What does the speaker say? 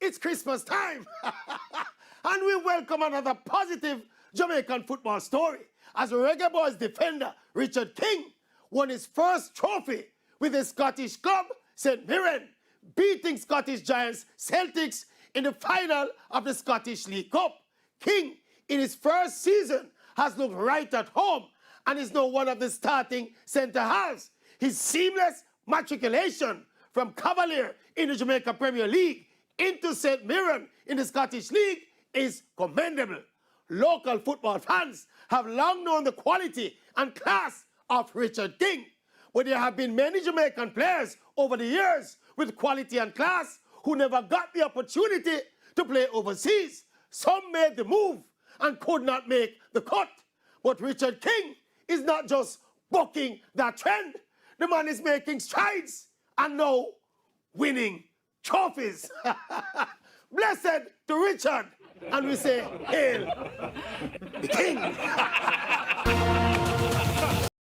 It's Christmas time. And we welcome another positive Jamaican football story as Reggae Boyz defender Richard King won his first trophy with the Scottish club St Mirren, beating Scottish giants Celtics in the final of the Scottish League Cup. King, in his first season, has looked right at home and is now one of the starting centre-halves. His seamless matriculation from Cavalier in the Jamaica Premier League into St Mirren in the Scottish League is commendable. Local football fans have long known the quality and class of Richard King, but there have been many Jamaican players over the years with quality and class who never got the opportunity to play overseas. Some made the move and could not make the cut. But Richard King is not just bucking that trend. The man is making strides and now winning trophies. Blessed to Richard. And we say, hail the King.